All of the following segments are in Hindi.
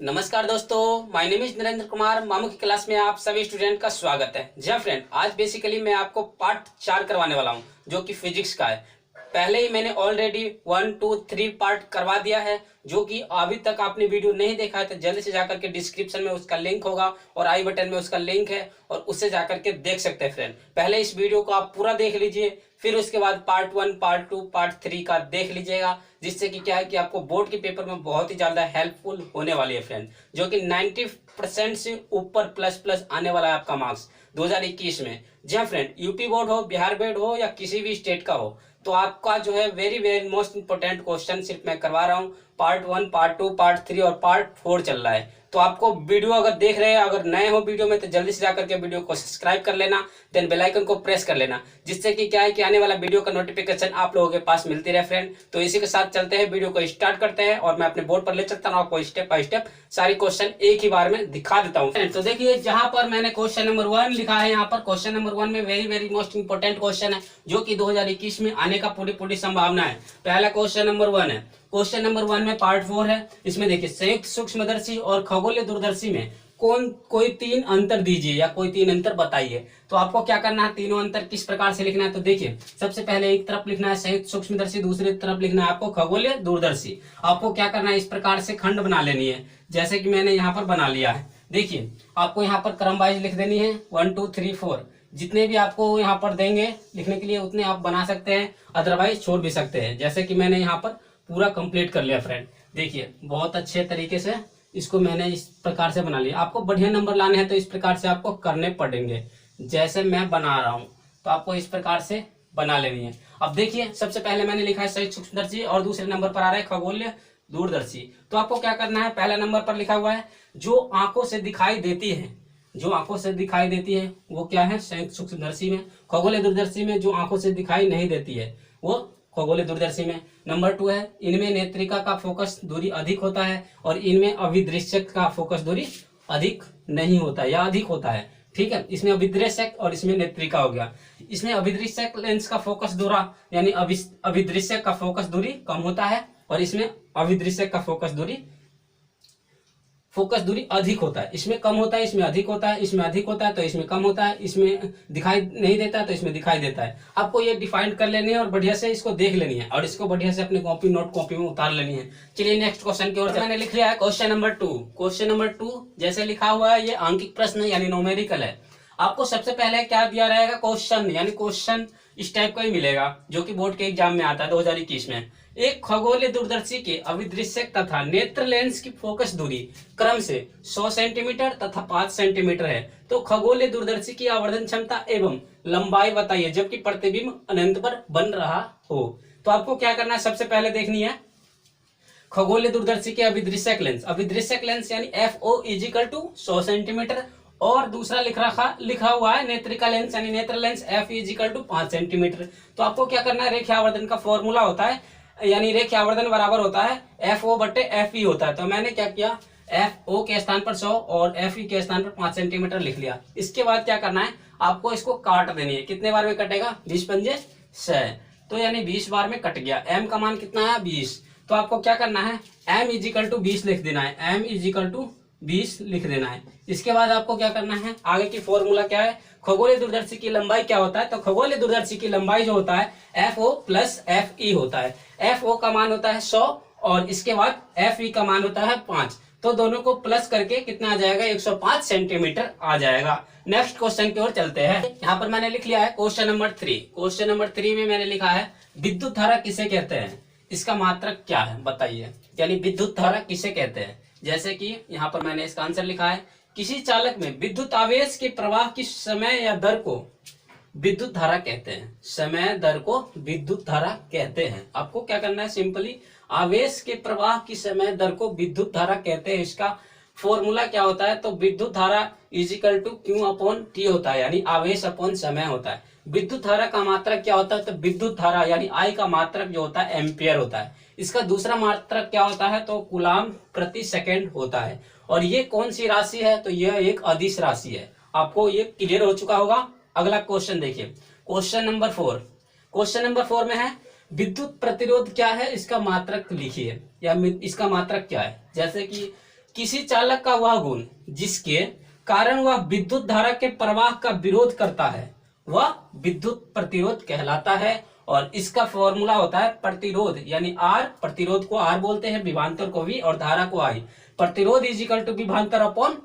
नमस्कार दोस्तों, my name is Narendra Kumar. मामू की क्लास में आप सभी स्टूडेंट का स्वागत है। जी फ्रेंड, आज बेसिकली मैं आपको पार्ट 4 करवाने वाला हूं जो कि फिजिक्स का है। पहले ही मैंने ऑलरेडी 1, 2, 3 पार्ट करवा दिया है। जो कि अभी तक आपने वीडियो नहीं देखा है तो जल्द से जाकर के डिस्क्रिप्शन में उसका लिंक होगा और आई बटन में उसका लिंक है और उससे जाकर के देख सकते हैं फ्रेंड। पहले इस वीडियो को आप पूरा देख लीजिए, फिर उसके बाद पार्ट 1, पार्ट 2, पार्ट 3 का देख लीजिएगा, जिससे कि क्या है कि आपको बोर्ड के पेपर में बहुत ही ज्यादा हेल्पफुल होने वाली है फ्रेंड। जो कि 90% से ऊपर प्लस प्लस आने वाला है आपका मार्क्स 2021 में। जी हाँ फ्रेंड, यूपी बोर्ड हो, बिहार बोर्ड हो या किसी भी स्टेट का हो, तो आपका जो है very very most important question सिर्फ मैं करवा रहा हूँ। पार्ट 1, पार्ट 2, पार्ट 3 और पार्ट 4 चल रहा है। तो आपको वीडियो अगर देख रहे हैं, अगर नए हो वीडियो में, तो जल्दी से जाकर के वीडियो को सब्सक्राइब कर लेना, देन बेल आइकन को प्रेस कर लेना, जिससे कि क्या है कि आने वाला वीडियो का नोटिफिकेशन आप लोगों के पास मिलती रहे फ्रेंड। तो इसी के साथ चलते हैं, वीडियो को स्टार्ट करते हैं और मैं अपने बोर्ड पर ले चलता हूँ, आपको स्टेप बाय स्टेप सारी क्वेश्चन एक ही बार में दिखा देता हूँ। तो देखिए, जहां पर मैंने क्वेश्चन नंबर 1 लिखा है, यहाँ पर क्वेश्चन नंबर 1 में very very most important question है जो कि 2021 में आने का पूरी संभावना है। पहला क्वेश्चन नंबर 1 है। क्वेश्चन नंबर 1 में पार्ट 4 है। इसमें देखिए, संयुक्त सूक्ष्मदर्शी और खगोलीय दूरदर्शी में कोई 3 अंतर दीजिए या कोई 3 अंतर बताइए। तो आपको क्या करना है, तीनों अंतर किस प्रकार से लिखना है। तो देखिए, सबसे पहले एक तरफ लिखना है संयुक्त सूक्ष्मदर्शी, दूसरी तरफ लिखना है आपको खगोलीय दूरदर्शी। आपको क्या करना है, इस प्रकार से खंड बना लेनी है, जैसे कि मैंने यहाँ पर बना लिया है। देखिए, आपको यहाँ पर क्रम वाइज लिख देनी है 1, 2, 3, 4। जितने भी आपको यहाँ पर देंगे लिखने के लिए उतने आप बना सकते हैं, अदरवाइज छोड़ भी सकते हैं। जैसे कि मैंने यहाँ पर पूरा कंप्लीट कर लिया फ्रेंड। देखिए, बहुत अच्छे तरीके से इसको मैंने इस प्रकार से बना लिया। आपको बढ़िया नंबर लाने हैं तो इस प्रकार से आपको करने पड़ेंगे, जैसे मैं बना रहा हूँ, तो आपको इस प्रकार से बना लेनी है। अब देखिए, सबसे पहले मैंने लिखा है संयुक्त सूक्ष्मदर्शी और दूसरे नंबर पर आ रहा है खगोलीय दूरदर्शी। तो आपको क्या करना है, पहला नंबर पर लिखा हुआ है जो आंखों से दिखाई देती है, जो आंखों से दिखाई देती है वो क्या है, संयुक्त सूक्ष्मदर्शी में। खगोलीय दूरदर्शी में जो आंखों से दिखाई नहीं देती है वो खगोलीय दूरदर्शी में। नंबर 2 है, इनमें नेत्रिका का फोकस दूरी अधिक होता है और इनमें अभिदृश्यक का फोकस दूरी अधिक नहीं होता है या अधिक होता है। ठीक है, इसमें अभिदृश्यक और इसमें नेत्रिका हो गया। इसमें अभिदृश्यक लेंस का फोकस दूरा यानी अभिदृश्यक का फोकस दूरी कम होता है और इसमें अभिदृश्यक का फोकस दूरी अधिक होता है। इसमें कम होता है, इसमें अधिक होता है, इसमें अधिक होता है तो इसमें कम होता है, इसमें दिखाई नहीं देता है तो इसमें दिखाई देता है। आपको ये डिफाइन कर लेनी है और बढ़िया से इसको देख लेनी है और इसको बढ़िया से अपने नोट कॉपी में उतार लेनी है। चलिए नेक्स्ट क्वेश्चन की ओर मैंने लिख लिया है क्वेश्चन नंबर 2। क्वेश्चन नंबर 2 जैसे लिखा हुआ है, ये आंकिक प्रश्न यानी न्यूमेरिकल है। आपको सबसे पहले क्या दिया रहेगा, क्वेश्चन यानी क्वेश्चन इस टाइप का ही मिलेगा जो कि बोर्ड के एग्जाम में आता है 2021 में। एक खगोलीय दूरदर्शी के अभिदृश्यक तथा नेत्र लेंस की फोकस दूरी क्रम से 100 सेंटीमीटर तथा 5 सेंटीमीटर है, तो खगोलीय दूरदर्शी की आवर्धन क्षमता एवं लंबाई बताइए जबकि प्रतिबिंब अनंत पर बन रहा हो। तो आपको क्या करना है, सबसे पहले देखनी है खगोलीय दूरदर्शी के अभिदृश्यक लेंस यानी FO इजिकल टू 100 सेंटीमीटर और दूसरा लिखा हुआ है नेत्रिका लेंस यानी नेत्र lens F equal to 5 centimetre. तो आपको क्या करना है, रेखीय आवर्धन का फॉर्मूला होता है यानी रेखीय आवर्धन बराबर होता है FO बटे FE होता है। तो मैंने क्या किया, FO के स्थान पर 100 और FE के स्थान पर 5 सेंटीमीटर लिख लिया। इसके बाद क्या करना है, आपको इसको काट देनी है। कितने बार में कटेगा, 20 पंजे 100, तो यानी 20 बार में कट गया। M का मान कितना है, 20। तो आपको क्या करना है, M इजिकल टू 20 लिख देना है, M इजिकल टू 20 लिख देना है। इसके बाद आपको क्या करना है, आगे की फॉर्मूला क्या है, खगोलीय दूरदर्शी की लंबाई क्या होता है। तो खगोलीय दूरदर्शी की लंबाई जो होता है FO प्लस FE होता है। FO का मान होता है 100 और इसके बाद FE का मान होता है 5, तो दोनों को प्लस करके कितना आ जाएगा, 105 सेंटीमीटर आ जाएगा। नेक्स्ट क्वेश्चन की ओर चलते हैं। यहाँ पर मैंने लिख लिया है क्वेश्चन नंबर 3। क्वेश्चन नंबर 3 में मैंने लिखा है विद्युत धारा किसे कहते हैं, इसका मात्रक क्या है बताइए, यानी विद्युत धारा किसे कहते हैं। जैसे कि यहाँ पर मैंने इसका आंसर लिखा है, किसी चालक में विद्युत आवेश के प्रवाह की समय या दर को विद्युत धारा कहते हैं। समय दर को विद्युत धारा कहते हैं। आपको क्या करना है, सिंपली आवेश के प्रवाह की समय दर को विद्युत धारा कहते हैं। इसका फॉर्मूला क्या होता है, तो विद्युत धारा equal to Q upon T होता है, यानी आवेश अपॉन समय होता है। विद्युत धारा का मात्रक क्या होता है, तो विद्युत धारा यानी I का मात्रक जो होता है एम्पियर होता है। इसका दूसरा मात्रक क्या होता है, तो कूलाम प्रति सेकेंड होता है। और ये कौन सी राशि है, तो यह एक अदिश राशि है। आपको ये क्लियर हो चुका होगा। अगला क्वेश्चन देखिए, क्वेश्चन नंबर 4। क्वेश्चन नंबर 4 में है विद्युत प्रतिरोध क्या है, इसका मात्रक लिखिए या इसका मात्रक क्या है। जैसे कि किसी चालक का वह गुण जिसके कारण वह विद्युत धारा के प्रवाह का विरोध करता है वह विद्युत प्रतिरोध कहलाता है। और इसका फॉर्मूला होता है प्रतिरोध यानी आर, प्रतिरोध को आर बोलते हैं, विभवांतर को वी और धारा को आई। प्रतिरोध इज इक्वल टू विभवांतर अपॉन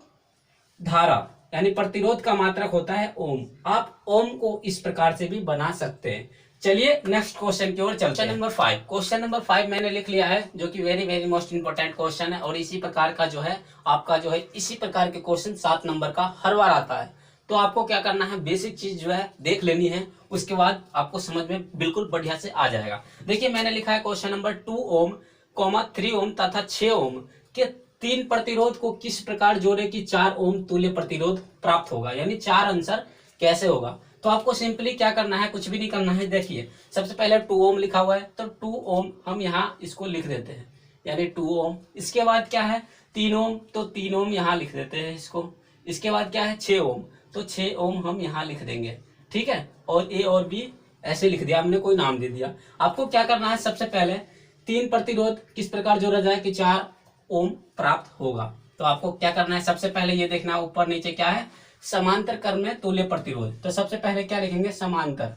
धारा, यानी प्रतिरोध का मात्रक होता है ओम। आप ओम को इस प्रकार से भी बना सकते हैं। चलिए नेक्स्ट क्वेश्चन की ओर चलते हैं। नंबर 5, क्वेश्चन नंबर 5 मैंने लिख लिया है, जो कि very very most important question है। और इसी प्रकार का जो है आपका जो है इसी प्रकार के क्वेश्चन 7 नंबर का हर बार आता है। तो आपको क्या करना है, बेसिक चीज जो है देख लेनी है, उसके बाद आपको समझ में बिल्कुल बढ़िया से आ जाएगा। देखिए मैंने लिखा है क्वेश्चन नंबर 2 ओम, 3 ओम तथा 6 ओम के 3 प्रतिरोध को किस प्रकार जोड़े कि 4 ओम तुल्य प्रतिरोध प्राप्त होगा, यानी 4 आंसर कैसे होगा। तो आपको सिंपली क्या करना है, कुछ भी नहीं करना है। देखिए सबसे पहले 2 ओम लिखा हुआ है, तो 2 ओम हम यहाँ इसको लिख देते हैं, यानी 2 ओम। इसके बाद क्या है 3 ओम, तो 3 ओम यहाँ लिख देते हैं इसको। इसके बाद क्या है 6 ओम, तो 6 ओम हम यहाँ लिख देंगे, ठीक है। और ए और बी ऐसे लिख दिया हमने, कोई नाम दे दिया। आपको क्या करना है, सबसे पहले 3 प्रतिरोध किस प्रकार जोड़ा जाए कि 4 ओम प्राप्त होगा। तो आपको क्या करना है, सबसे पहले ये देखना ऊपर नीचे क्या है, समांतर क्रम में तुल्य प्रतिरोध। तो सबसे पहले क्या लिखेंगे, समांतर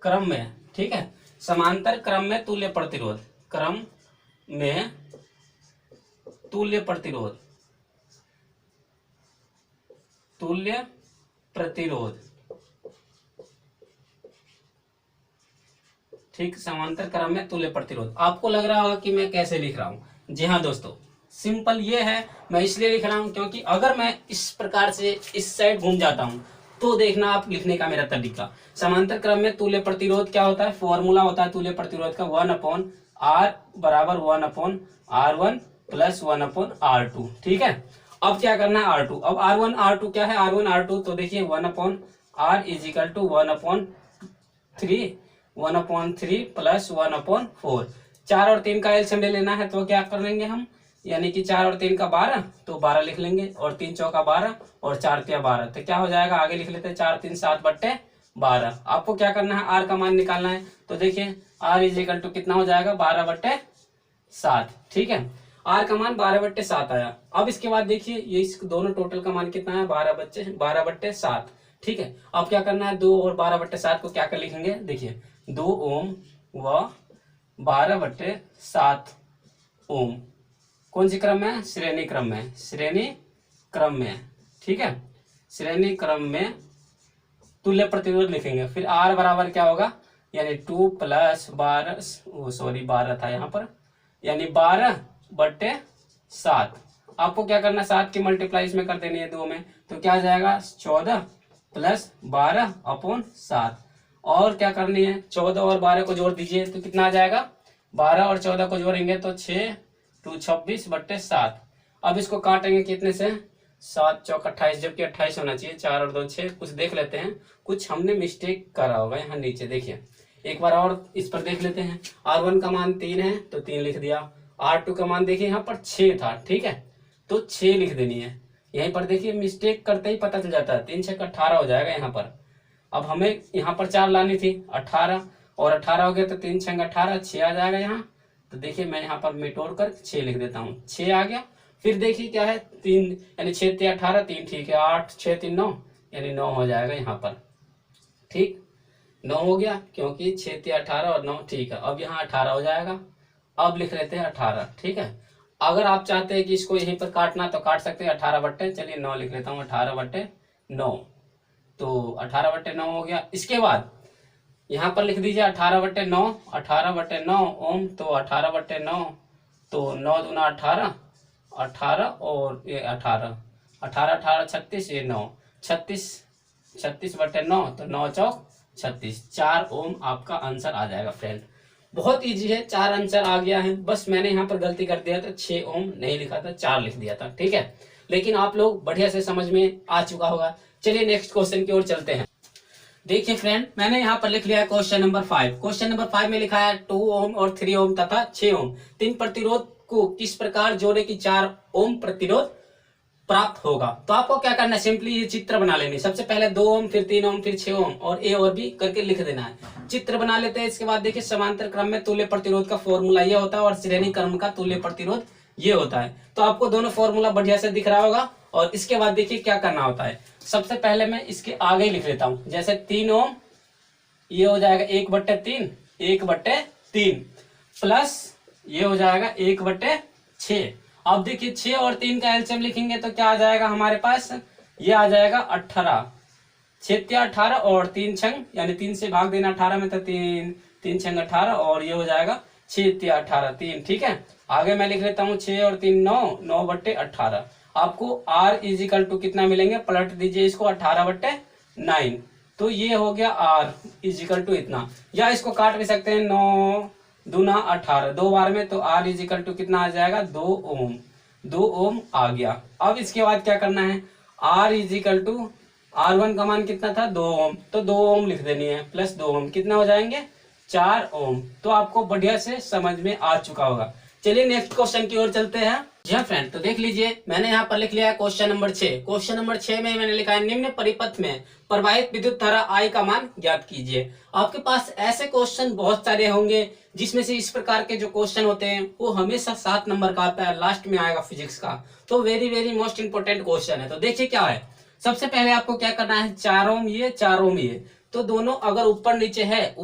क्रम में, ठीक है। समांतर क्रम में तुल्य प्रतिरोध, क्रम में तुल्य प्रतिरोध, तुल्य प्रतिरोध, ठीक। समांतर क्रम में तुल्य प्रतिरोध। आपको लग रहा होगा कि मैं कैसे लिख रहा हूं। जी हाँ दोस्तों, सिंपल ये है, मैं इसलिए लिख रहा हूं क्योंकि अगर मैं इस प्रकार से इस साइड घूम जाता हूं तो देखना आप लिखने का मेरा तरीका। समांतर क्रम में तुल्य प्रतिरोध क्या होता है, फॉर्मूला होता है तुल्य प्रतिरोध का 1/R बराबर 1/R1 प्लस 1/R2, ठीक है। अब क्या करना है R2, अब R1 R2 क्या है, R1 R2 तो देखिए 1/R is equal to 1/3 plus 1/4। 4 और 3 का एलसीएम ले लेना है, तो क्या कर लेंगे हम, यानी कि 4 और 3 का 12, तो 12 लिख लेंगे, और 3 चौका 12 और 4 तिया 12, तो क्या हो जाएगा, आगे लिख लेते हैं 4 3 7/12। आपको क्या करना है, आर का मान निकालना है। तो देखिए आर इज इक्वल टू कितना हो जाएगा, 12/7, ठीक है। आर का मान 12/7 आया। अब इसके बाद देखिए ये इस दोनों टोटल का मान कितना है, 12/7, ठीक है। अब क्या करना है, 2 और 12/7 को क्या कर लिखेंगे, देखिए 2 ओम व 12/7 ओम कौन सी क्रम में, श्रेणी क्रम में, श्रेणी क्रम में, ठीक है। श्रेणी क्रम में तुल्य प्रतिरोध लिखेंगे। फिर आर बराबर क्या होगा, यानी 2 प्लस 12 था यहाँ पर, यानी 12/7। आपको क्या करना है, 7 की मल्टीप्लाई इसमें कर देनी है 2 में, तो क्या आ जाएगा 14 प्लस 12/7। और क्या करनी है, 14 और 12 को जोड़ दीजिए तो कितना आ जाएगा, 12 और 14 को जोड़ेंगे तो 6 2 26/7। अब इसको काटेंगे कितने से, 7 चौक 28, जबकि 28 होना चाहिए, 4 और 2 6। कुछ देख लेते हैं, कुछ हमने मिस्टेक करा होगा यहाँ नीचे, देखिए एक बार और इस पर देख लेते हैं। R1 का मान 3 है तो 3 लिख दिया। R2 का मान देखिए यहाँ पर 6 था, ठीक है, तो 6 लिख देनी है। यहीं पर देखिए मिस्टेक करते ही पता चल जाता है, 3 6 18 हो जाएगा यहाँ पर। अब हमें यहाँ पर 4 लानी थी, 18 और 18 हो गया, तो 3 6 18, 6 आ जाएगा यहाँ। तो देखिए मैं यहाँ पर मिटोड़ कर 6 लिख देता हूँ, 6 आ गया। फिर देखिए क्या है, 3 यानी 6 3 18, 3 ठीक है, 8 6 3 9, यानी 9 हो जाएगा यहाँ पर, ठीक। 9 हो गया क्योंकि 6 3 18 और 9, ठीक है। अब यहाँ 18 हो जाएगा। अब लिख लेते हैं 18, ठीक है। अगर आप चाहते हैं कि इसको यहीं पर काटना तो काट सकते हैं, 18/9 लिख लेता हूँ, 18/9, तो 18/9 हो गया। इसके बाद यहाँ पर लिख दीजिए 18/9, 18/9 ओम, तो 18/9, तो 9 दूना 18, 18 और ये 18, 18 18 36, ये 9 36/9, तो 9 चौक 36, 4 ओम आपका आंसर आ जाएगा फ्रेंड। बहुत इजी है, 4 आंसर आ गया है। बस मैंने यहाँ पर गलती कर दिया था, 6 ओम नहीं लिखा था, 4 लिख दिया था, ठीक है। लेकिन आप लोग बढ़िया से समझ में आ चुका होगा। चलिए नेक्स्ट क्वेश्चन की ओर चलते हैं। देखिए फ्रेंड, मैंने यहाँ पर लिख लिया है क्वेश्चन नंबर 5। क्वेश्चन नंबर 5 में लिखा है 2 ओम और 3 ओम तथा 6 ओम 3 प्रतिरोध को किस प्रकार जोड़े कि 4 ओम प्रतिरोध प्राप्त होगा। तो आपको क्या करना है, सिंपली ये चित्र बना लेनी। सबसे पहले 2 ओम, फिर 3 ओम, फिर 6 ओम और ए और बी करके लिख देना है। चित्र बना लेते हैं। इसके बाद देखिए समांतर क्रम में तुल्य प्रतिरोध का फॉर्मूला ये होता है और श्रेणी क्रम का तुल्य प्रतिरोध ये होता है। तो आपको दोनों फॉर्मूला बढ़िया से दिख रहा होगा। और इसके बाद देखिए क्या करना होता है। सबसे पहले मैं इसके आगे लिख लेता हूं, जैसे 3 ओम ये हो जाएगा 1/3, 1/3 प्लस ये हो जाएगा 1/6। अब देखिए 6 और 3 का एलसीएम लिखेंगे तो क्या आ जाएगा हमारे पास, ये आ जाएगा 18। 6 18 और 3 छंग यानी 3 से भाग देना 18 में, तो 3 छंग 18 और ये हो जाएगा 6 18 3। ठीक है, आगे मैं लिख लेता हूँ 6 और 3 9, 9/18। आपको R इजिकल टू कितना मिलेंगे, पलट दीजिए इसको 18/9। तो ये हो गया R इजिकल टू इतना, या इसको काट भी सकते हैं 9 दूना 18 दो बार में, तो R इजिकल टू कितना आ जाएगा 2 ओम। 2 ओम आ गया। अब इसके बाद क्या करना है, R इजिकल टू R1 का मान कितना था 2 ओम, तो 2 ओम लिख देनी है प्लस 2 ओम कितना हो जाएंगे 4 ओम। तो आपको बढ़िया से समझ में आ चुका होगा। चलिए नेक्स्ट क्वेश्चन की ओर चलते हैं। जी हाँ फ्रेंड, तो देख लीजिए मैंने यहाँ पर लिख लिया है क्वेश्चन नंबर 6। क्वेश्चन नंबर 6 में मैंने लिखा है निम्न परिपथ में प्रवाहित विद्युत धारा I का मान ज्ञात कीजिए। आपके पास ऐसे क्वेश्चन बहुत सारे होंगे जिसमें से इस प्रकार के जो क्वेश्चन होते हैं वो हमेशा 7 नंबर का आता है, लास्ट में आएगा फिजिक्स का। तो very very most important question है। तो देखिए क्या है, सबसे पहले आपको क्या करना है, 4 ओम ये 4 ओम ये, तो दोनों अगर ऊपर नीचे है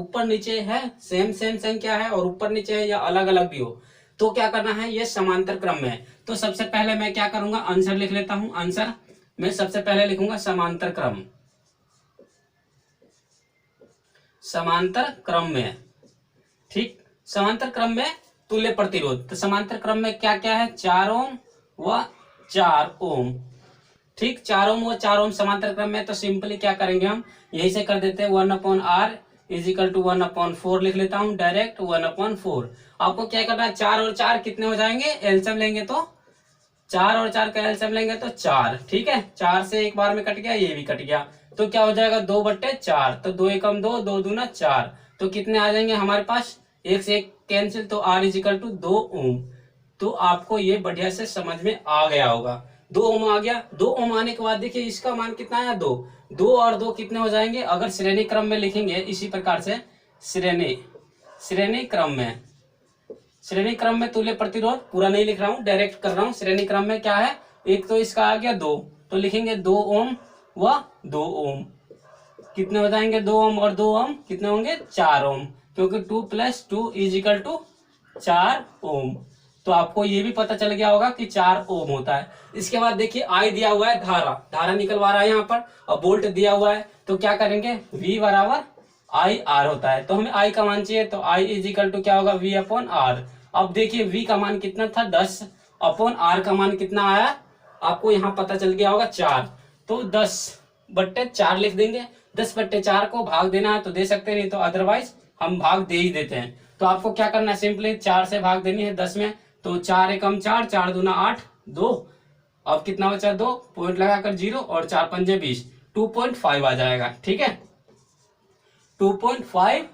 सेम संख्या है और ऊपर नीचे है या अलग अलग भी हो, तो क्या करना है, ये समांतर क्रम में है। तो सबसे पहले मैं क्या करूंगा, आंसर लिख लेता हूं। आंसर मैं सबसे पहले लिखूंगा समांतर क्रम, समांतर क्रम में। ठीक, समांतर क्रम में तुल्य प्रतिरोध। तो समांतर क्रम में क्या क्या है, 4 ओम व 4 ओम। ठीक, 4 ओम व 4 ओम समांतर क्रम में। तो सिंपली क्या करेंगे, हम यही से कर देते हैं 1/R इजिकल टू 1/4 लिख लेता हूं, डायरेक्ट 1/4। आपको क्या करना है, 4 और 4 कितने हो जाएंगे, एलसीएम लेंगे तो 4 और 4 का एलसीएम लेंगे तो 4। ठीक है, 4 से एक बार में कट गया, ये भी कट गया, तो क्या हो जाएगा 2/4। तो 2 एकम 2, 2 दूना 4, तो कितने आ जाएंगे हमारे पास, 1 से 1 कैंसिल, तो R इजिकल टू 2 ओम। तो आपको ये बढ़िया से समझ में आ गया होगा। 2 ओम आ गया। 2 ओम आने के बाद देखिए इसका मान कितना आया, 2। 2 और 2 कितने हो जाएंगे, अगर श्रेणी क्रम में लिखेंगे इसी प्रकार से, श्रेणी क्रम में तुल्य प्रतिरोध, पूरा नहीं लिख रहा हूं, डायरेक्ट कर रहा हूं। श्रेणी क्रम में क्या है, एक तो इसका आ गया 2, तो लिखेंगे 2 ओम व 2 ओम, कितने हो जाएंगे 2 ओम और 2 ओम कितने होंगे 4 ओम, क्योंकि 2 + 2 इजिकल टू 4 ओम। तो आपको ये भी पता चल गया होगा कि 4 ओम होता है। इसके बाद देखिए I दिया हुआ है, धारा निकलवा रहा है यहाँ पर, और वोल्ट दिया हुआ है, तो क्या करेंगे, V बराबर IR होता है। तो हमें I का मान चाहिए, तो I इजिकल टू क्या होगा, V/R। अब देखिए V का मान कितना था 10 अपॉन R का मान कितना आया, आपको यहाँ पता चल गया होगा 4, तो 10/4 लिख देंगे। 10/4 को भाग देना है तो दे सकते हैं, नहीं तो अदरवाइज हम भाग दे ही देते हैं। तो आपको क्या करना है, सिंपली 4 से भाग देनी है 10 में, तो 4 एकम 4, 4 दूना 8, 2। अब कितना बचा, 2 पॉइंट लगाकर 0 और 4 पंजे 20, 2.5 आ जाएगा। ठीक है, 2.5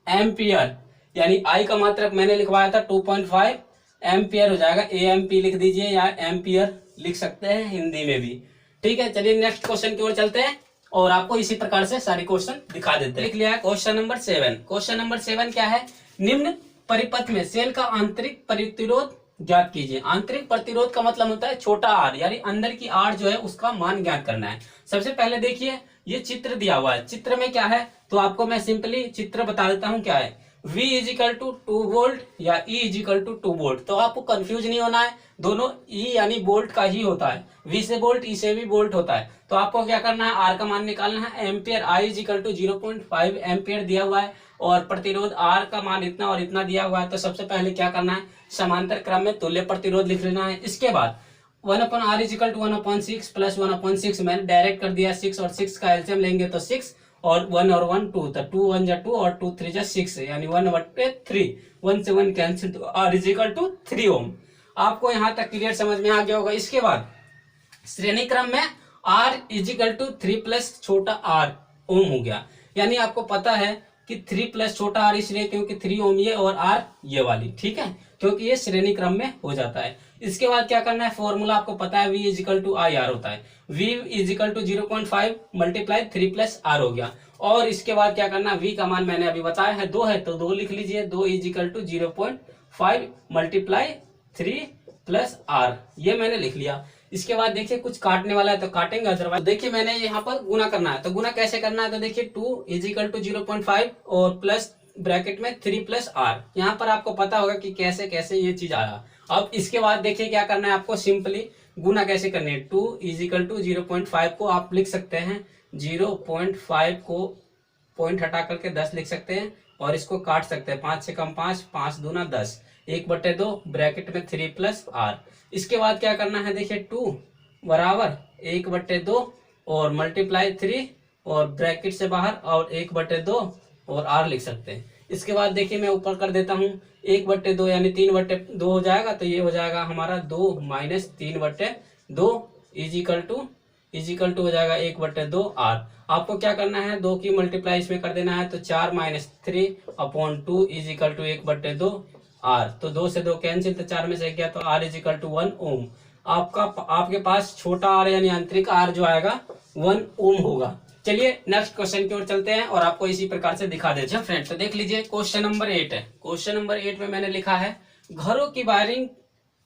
एम्पियर, यानी I का मात्रक मैंने लिखवाया था 2.5 एम्पियर हो जाएगा। AMP लिख दीजिए या एम्पियर लिख सकते हैं हिंदी में भी। ठीक है, चलिए नेक्स्ट क्वेश्चन की ओर चलते हैं और आपको इसी प्रकार से सारे क्वेश्चन दिखा देते हैं। लिख लिया है क्वेश्चन नंबर 7। क्वेश्चन नंबर 7 क्या है, निम्न परिपथ में सेल का आंतरिक प्रतिरोध ज्ञात कीजिए। आंतरिक प्रतिरोध का मतलब होता है छोटा R, यानी अंदर की R जो है उसका मान ज्ञात करना है। सबसे पहले देखिए ये चित्र दिया हुआ है, चित्र में क्या है, तो आपको मैं सिंपली चित्र बता देता हूं क्या है। V इजिकल टू 2 वोल्ट या E इजिकल टू 2 वोल्ट, तो आपको कंफ्यूज नहीं होना है, दोनों E यानी वोल्ट का ही होता है, V से वोल्ट, E से भी वोल्ट होता है। तो आपको क्या करना है, R का मान निकालना है, ampere I equal to 0.5 ampere दिया हुआ है और प्रतिरोध R का मान इतना और इतना दिया हुआ है। तो सबसे पहले क्या करना है, समांतर क्रम में तुल्य प्रतिरोध लिख लेना है। इसके बाद 1/R इजिकल टू 1/6 प्लस 1/6 मैंने डायरेक्ट कर दिया, 6 और 6 का एलसीएम लेंगे तो 6 और 1 और 1 2, तो 2 1 जा 2 और 2 3 जा 6, यानी 1/3, 1 से 1 कैंसिल, तो R इजिकल टू 3 ओम। आपको यहाँ तक क्लियर समझ में आ गया होगा। इसके बाद श्रेणी क्रम में R इजिकल टू 3 प्लस छोटा R ओम हो गया, यानी आपको पता है कि 3 प्लस छोटा R इसलिए क्योंकि 3 ओम ये और R ये वाली। ठीक है, क्योंकि ये श्रेणी क्रम में हो जाता है। इसके बाद क्या करना है, फॉर्मूला आपको पता है, V equal to I R होता है। V equal to 0.5 multiply 3 plus R हो गया। और इसके बाद क्या करना है, V का मान मैंने अभी बताया है 2 है, तो 2 लिख लीजिए। 2 equal to 0.5 multiply 3 plus R, ये मैंने लिख लिया। इसके बाद देखिए कुछ काटने वाला है तो काटेंगे, अदरवाइज देखिए मैंने यहाँ पर गुना करना है, तो गुना कैसे करना है, तो देखिए 2 इजिकल टू 0.5 और प्लस ब्रैकेट में 3 प्लस आर। यहाँ पर आपको पता होगा कि कैसे कैसे ये चीज आया। अब इसके बाद देखिए क्या करना है आपको, सिंपली गुना कैसे करनी है। 2 इजिकल टू 0.5 को आप लिख सकते हैं 0.5 को पॉइंट हटा करके 10 लिख सकते हैं, और इसको काट सकते हैं 5 से कम 5, 5 दूना 10, 1/2 ब्रैकेट में 3 प्लस आर। इसके बाद क्या करना है, देखिए 2 बराबर 1/2 और मल्टीप्लाई 3 और ब्रैकेट से बाहर और 1/2 और आर लिख सकते हैं। इसके बाद देखिए मैं ऊपर कर देता हूँ, 1/2 यानी 3/2 हो जाएगा, तो ये हो जाएगा हमारा 2 माइनस 3/2 इजिकल टू हो जाएगा 1/2 आर। आपको क्या करना है, 2 की मल्टीप्लाई इसमें कर देना है, तो 4 माइनस 3/2 इजिकल टू 1/2 आर। तो 2 से 2 कैंसिल, तो 4 में से गया, तो आर इजिकल टू 1 ओम। आपके पास छोटा आर यानी आंतरिक आर जो आएगा 1 ओम होगा। चलिए नेक्स्ट क्वेश्चन की ओर चलते हैं और आपको इसी प्रकार से दिखा देते हैं फ्रेंड। तो देख लीजिए क्वेश्चन नंबर 8 है। क्वेश्चन नंबर 8 में मैंने लिखा है, घरों की वायरिंग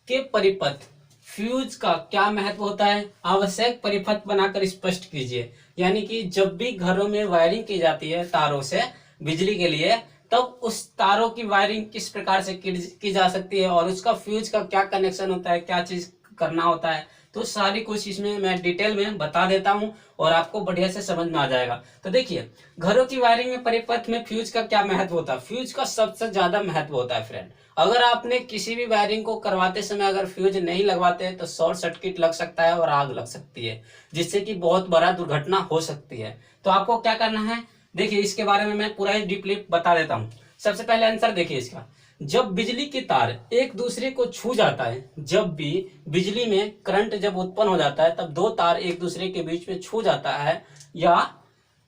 के परिपथ फ्यूज का क्या महत्व होता है, आवश्यक परिपथ बनाकर स्पष्ट कीजिए। यानी कि जब भी घरों में वायरिंग की जाती है तारों से बिजली के लिए, तब उस तारों की वायरिंग किस प्रकार से की जा सकती है और उसका फ्यूज का क्या कनेक्शन होता है, क्या चीज करना होता है, तो सारी कुछ इसमें मैं डिटेल में बता देता हूं और आपको बढ़िया से समझ में आ जाएगा। तो देखिए घरों की वायरिंग में परिपथ में फ्यूज का क्या महत्व होता है। फ्यूज का सबसे ज्यादा महत्व होता है फ्रेंड। अगर आपने किसी भी वायरिंग को करवाते समय अगर फ्यूज नहीं लगवाते हैं तो शॉर्ट सर्किट लग सकता है और आग लग सकती है, जिससे कि बहुत बड़ा दुर्घटना हो सकती है। तो आपको क्या करना है, देखिए इसके बारे में मैं पूरा ही डीपली बता देता हूँ। सबसे पहले आंसर देखिए इसका, जब बिजली की तार एक दूसरे को छू जाता है, जब भी बिजली में करंट जब उत्पन्न हो जाता है, तब 2 तार एक दूसरे के बीच में छू जाता है या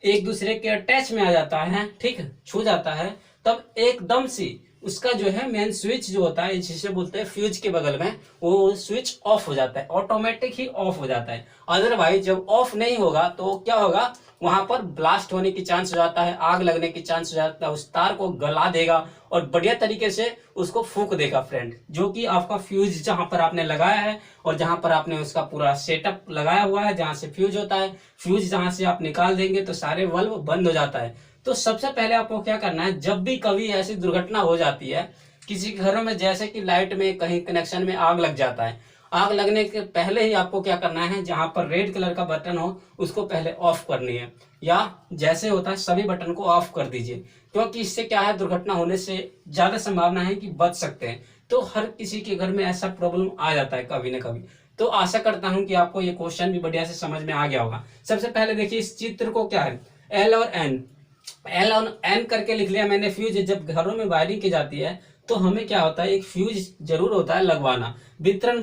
एक दूसरे के अटैच में आ जाता है, ठीक है, छू जाता है, तब एकदम से उसका जो है मेन स्विच जो होता है, जिसे बोलते हैं फ्यूज के बगल में, वो स्विच ऑफ हो जाता है, ऑटोमेटिक ही ऑफ हो जाता है। अदरवाइज जब ऑफ नहीं होगा तो क्या होगा, वहां पर ब्लास्ट होने की चांस हो जाता है, आग लगने की चांस हो जाता है, उस तार को गला देगा और बढ़िया तरीके से उसको फूंक देगा फ्रेंड, जो कि आपका फ्यूज जहां पर आपने लगाया है और जहां पर आपने उसका पूरा सेटअप लगाया हुआ है, जहां से फ्यूज होता है, फ्यूज जहां से आप निकाल देंगे तो सारे बल्ब बंद हो जाता है। तो सबसे पहले आपको क्या करना है, जब भी कभी ऐसी दुर्घटना हो जाती है किसी घरों में, जैसे कि लाइट में कहीं कनेक्शन में आग लग जाता है, आग लगने के पहले ही आपको क्या करना है, जहां पर रेड कलर का बटन हो उसको पहले ऑफ करनी है, या जैसे होता है सभी बटन को ऑफ कर दीजिए, क्योंकि इससे क्या है, दुर्घटना होने से ज्यादा संभावना है कि बच सकते हैं। तो हर किसी के घर में ऐसा प्रॉब्लम आ जाता है कभी ना कभी। तो आशा करता हूं कि आपको ये क्वेश्चन भी बढ़िया से समझ में आ गया होगा। सबसे पहले देखिए इस चित्र को क्या है, एल और एन करके लिख लिया मैंने। फ्यूज जब घरों में वायरिंग की जाती है तो हमें क्या होता है, एक फ्यूज जरूर होता है लगवाना, वितरण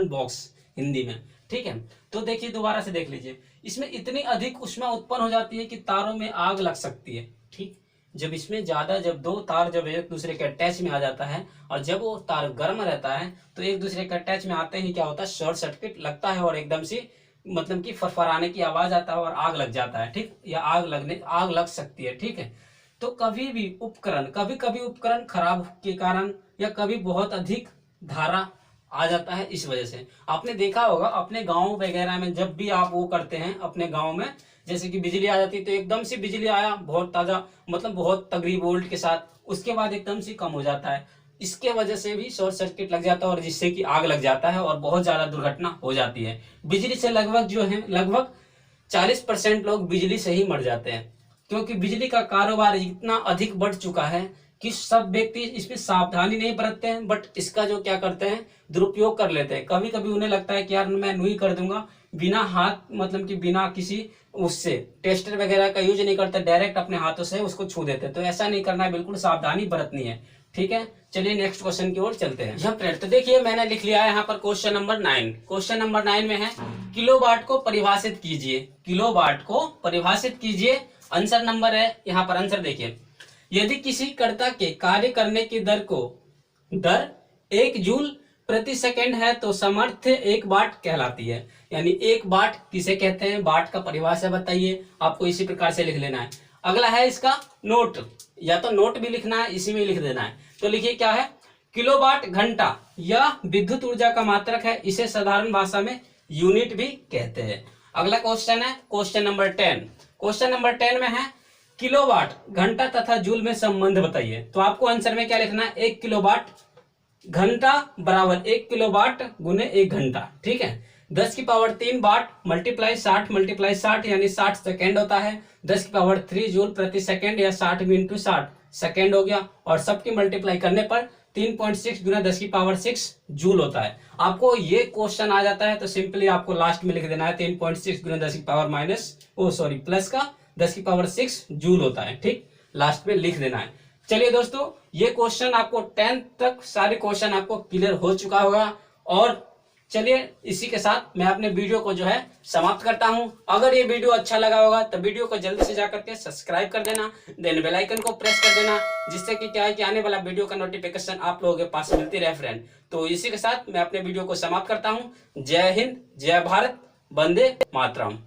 बॉक्स हिंदी में, ठीक है। तो देखिए दोबारा से देख लीजिए, इसमें इतनी अधिक ऊष्मा उत्पन्न हो जाती है कि तारों में आग लग सकती है, ठीक। जब इसमें ज्यादा, जब 2 तार जब एक दूसरे के अटैच में आ जाता है और जब वो तार गर्म रहता है तो एक दूसरे के अटैच में आते ही क्या होता है, शॉर्ट सर्किट लगता है और एकदम से मतलब कि फरफराने की आवाज आता है और आग लग जाता है, ठीक, या आग लग सकती है, ठीक है। तो कभी कभी उपकरण खराब के कारण या कभी बहुत अधिक धारा आ जाता है, इस वजह से आपने देखा होगा अपने गांव वगैरह में, जब भी आप वो करते हैं अपने गांव में, जैसे कि बिजली आ जाती है तो एकदम से बिजली आया बहुत ताजा, मतलब बहुत तगड़ी वोल्ट के साथ, उसके बाद एकदम से कम हो जाता है, इसके वजह से भी शॉर्ट सर्किट लग जाता है और जिससे कि आग लग जाता है और बहुत ज्यादा दुर्घटना हो जाती है। बिजली से लगभग 40% लोग बिजली से ही मर जाते हैं, क्योंकि बिजली का कारोबार इतना अधिक बढ़ चुका है कि सब व्यक्ति इसमें सावधानी नहीं बरतते हैं, बट इसका जो क्या करते हैं, दुरुपयोग कर लेते हैं। कभी कभी उन्हें लगता है कि यार मैं नहीं कर दूंगा, बिना हाथ मतलब कि बिना किसी उससे टेस्टर वगैरह का यूज नहीं करते, डायरेक्ट अपने हाथों से उसको छू देते। तो ऐसा नहीं करना है, बिल्कुल सावधानी बरतनी है, ठीक है। चलिए नेक्स्ट क्वेश्चन की ओर चलते हैं। जब फ्रेंड तो देखिए मैंने लिख लिया है यहाँ पर क्वेश्चन नंबर 9। क्वेश्चन नंबर 9 में है, किलोवाट को परिभाषित कीजिए। किलोवाट को परिभाषित कीजिए, आंसर नंबर है यहाँ पर। आंसर देखिए, यदि किसी कर्ता के कार्य करने की दर 1 जूल प्रति सेकंड है तो सामर्थ्य 1 वाट कहलाती है। यानी 1 वाट किसे कहते हैं, वाट का परिभाषा बताइए, आपको इसी प्रकार से लिख लेना है। अगला है इसका नोट, या तो नोट भी लिखना है, इसी में लिख देना है। तो लिखिए क्या है, किलोवाट घंटा यह विद्युत ऊर्जा का मात्रक है, इसे साधारण भाषा में यूनिट भी कहते हैं। अगला क्वेश्चन है क्वेश्चन नंबर 10। क्वेश्चन नंबर 10 में है किलोवाट घंटा तथा जूल में संबंध बताइए। तो आपको आंसर में क्या लिखना है, 1 किलोवाट घंटा बराबर 1 किलोवाट गुने 1 घंटा। ठीक है, 10 की पावर 3 वाट मल्टीप्लाई 60 यानी 60 सेकेंड होता है। 10 की पावर 3 जूल प्रति सेकेंड या 60 में इंटू 60 सेकेंड हो गया, और सबकी मल्टीप्लाई करने पर 3.6 गुना 10 की पावर 6 जूल होता है। आपको ये क्वेश्चन आ जाता है तो सिंपली आपको लास्ट में लिख देना है 3.6 गुना 10 की पावर प्लस का 10 की पावर 6 जूल होता है। ठीक, लास्ट में लिख देना है। चलिए दोस्तों, ये क्वेश्चन आपको 10th तक सारे क्वेश्चन आपको क्लियर हो चुका होगा। और चलिए इसी के साथ मैं अपने वीडियो को जो है समाप्त करता हूं। अगर ये वीडियो अच्छा लगा होगा तो वीडियो को जल्दी से जाकर के सब्सक्राइब कर देना, देन बेल आइकन को प्रेस कर देना, जिससे कि क्या है कि आने वाला वीडियो का नोटिफिकेशन आप लोगों के पास मिलती रहे फ्रेंड। तो इसी के साथ मैं अपने वीडियो को समाप्त करता हूँ। जय हिंद, जय भारत, वंदे मातरम।